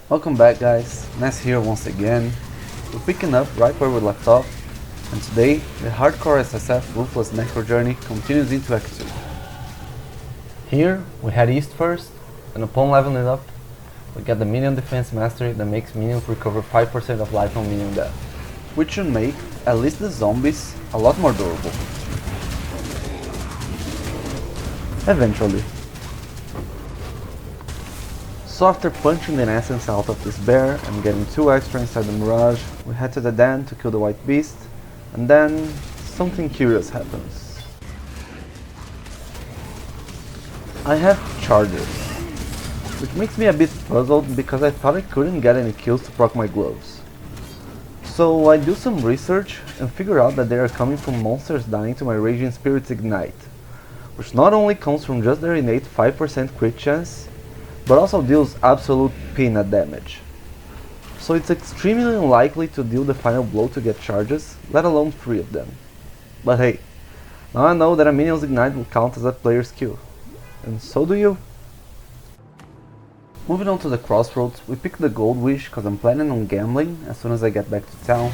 Welcome back guys, Ness here once again. We're picking up right where we left off, and today the hardcore SSF Ruthless Necro journey continues into Act 2. Here we head east first, and upon leveling up, we get the Minion Defense Mastery that makes minions recover 5% of life on minion death, which should make at least the zombies a lot more durable. Eventually. So after punching the essence out of this bear and getting 2 extra inside the Mirage, we head to the den to kill the white beast, and then something curious happens. I have charges, which makes me a bit puzzled because I thought I couldn't get any kills to proc my gloves. So I do some research and figure out that they are coming from monsters dying to my Raging Spirit's Ignite, which not only comes from just their innate 5% crit chance, but also deals absolute peanut damage. So it's extremely unlikely to deal the final blow to get charges, let alone 3 of them. But hey, now I know that a minion's ignite will count as a player's skill, and so do you. Moving on to the crossroads, we pick the gold wish cause I'm planning on gambling as soon as I get back to town.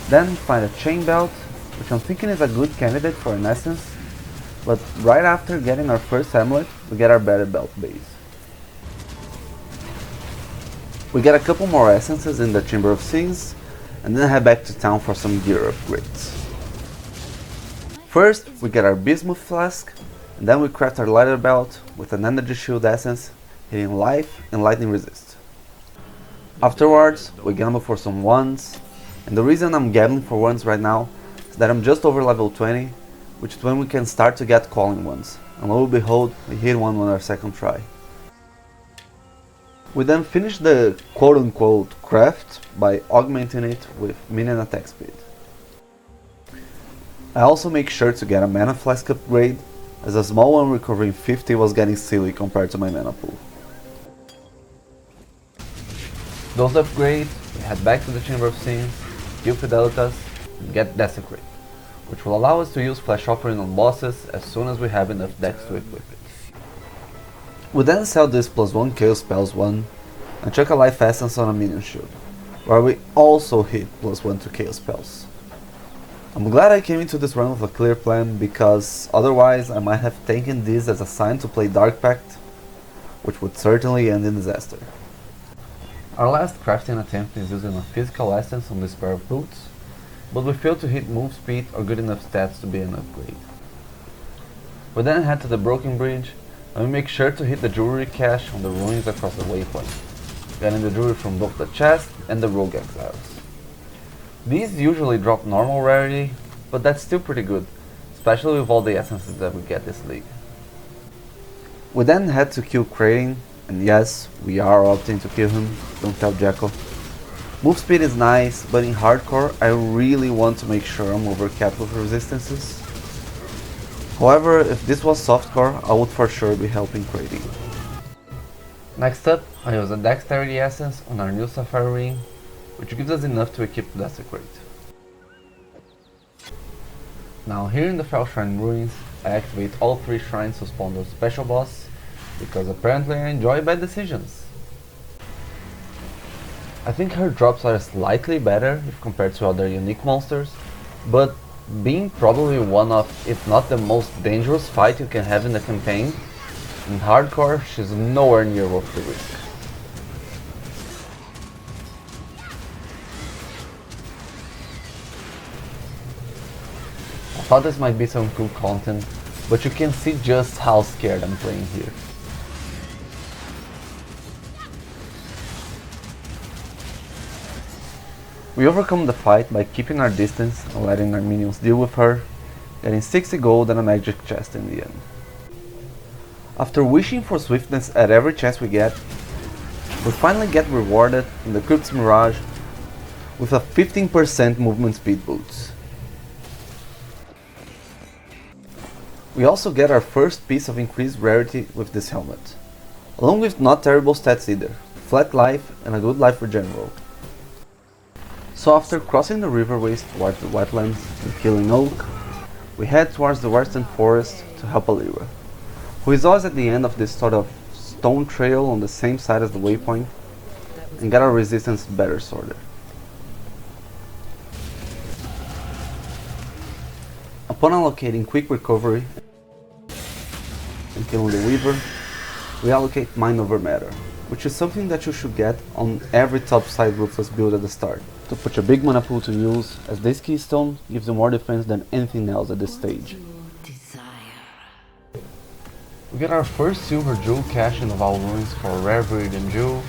Then find a chain belt, which I'm thinking is a good candidate for an essence, but right after getting our first amulet, we get our better belt base. We get a couple more essences in the Chamber of Sins, and then head back to town for some gear upgrades. First, we get our Bismuth Flask, and then we craft our leather belt with an energy shield essence, hitting life and lightning resist. Afterwards, we gamble for some ones, and the reason I'm gambling for ones right now is that I'm just over level 20, which is when we can start to get calling ones, and lo and behold, we hit one on our second try. We then finish the quote-unquote craft by augmenting it with minion attack speed. I also make sure to get a mana flask upgrade, as a small one recovering 50 was getting silly compared to my mana pool. Those upgrades, we head back to the Chamber of Sins, kill Fidelitas, and get Desecrate, which will allow us to use Flash Offering on bosses as soon as we have enough dex to equip it. We then sell this +1 Chaos Spells one and chuck a Life Essence on a Minion Shield, where we also hit +1 to Chaos Spells. I'm glad I came into this run with a clear plan, because otherwise I might have taken this as a sign to play Dark Pact, which would certainly end in disaster. Our last crafting attempt is using a physical essence on this pair of boots, but we failed to hit move speed or good enough stats to be an upgrade. We then head to the Broken Bridge, and we make sure to hit the jewelry cache on the ruins across the waypoint, getting the jewelry from both the chest and the rogue exiles. These usually drop normal rarity, but that's still pretty good, especially with all the essences that we get this league. We then head to kill Crane, and yes, we are opting to kill him, don't tell Jacko. Move speed is nice, but in hardcore I really want to make sure I'm overcapped with resistances. However, if this was softcore, I would for sure be helping Crane. Next up, I use a Dexterity Essence on our new Sapphire Ring, which gives us enough to equip Desecrate. Now here in the Fell Shrine Ruins, I activate all 3 shrines to spawn those special boss, because apparently I enjoy bad decisions. I think her drops are slightly better if compared to other unique monsters, but being probably one of, if not the most dangerous fight you can have in the campaign, in hardcore she's nowhere near worth the risk. I thought this might be some cool content, but you can see just how scared I'm playing here. We overcome the fight by keeping our distance and letting our minions deal with her, getting 60 gold and a magic chest in the end. After wishing for swiftness at every chance we get, we finally get rewarded in the Crypt's Mirage with a 15% movement speed boost. We also get our first piece of increased rarity with this helmet, along with not terrible stats either, flat life and a good life regen roll. So after crossing the riverways towards the wetlands and killing Oak, we head towards the western forest to help Alira, who is always at the end of this sort of stone trail on the same side as the waypoint, and get our resistance better sorted. Upon allocating quick recovery and killing the Weaver, we allocate Mind over Matter, which is something that you should get on every topside Ruthless build at the start, to put a big mana pool to use, as this keystone gives you more defense than anything else at this stage. We get our first Silver Jewel cache in the Val Ruins for a rare Viridian Jewel,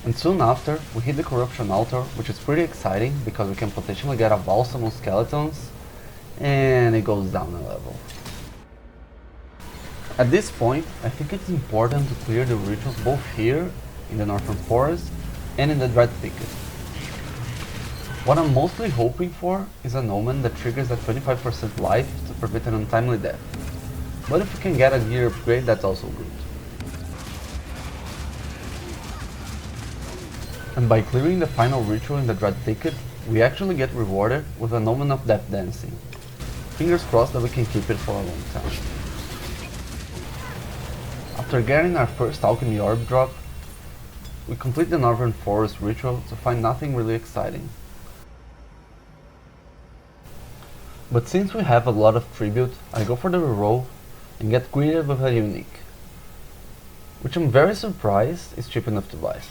and soon after we hit the Corruption Altar, which is pretty exciting because we can potentially get a Balsam on Skeletons, and it goes down a level. At this point, I think it's important to clear the rituals both here in the Northern Forest and in the Dread Thicket. What I'm mostly hoping for is an omen that triggers that 25% life to prevent an untimely death. But if we can get a gear upgrade, that's also good. And by clearing the final ritual in the Dread Thicket, we actually get rewarded with an omen of Death Dancing. Fingers crossed that we can keep it for a long time. After getting our first Alchemy Orb drop, we complete the Northern Forest ritual to find nothing really exciting. But since we have a lot of tribute, I go for the reroll and get greeted with a unique, which I'm very surprised is cheap enough to buy.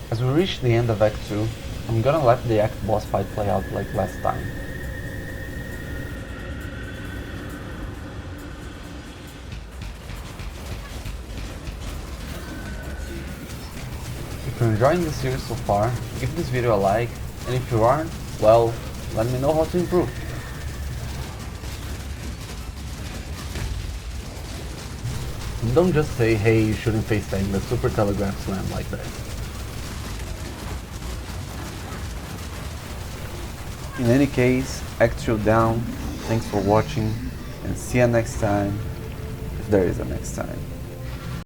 As we reach the end of Act 2, I'm gonna let the Act boss fight play out like last time. If you're enjoying this series so far, give this video a like, and if you aren't, well, let me know how to improve. And don't just say, hey, you shouldn't face tank the Super Telegraph Slam like that. In any case, Act 2 down, thanks for watching, and see you next time, if there is a next time.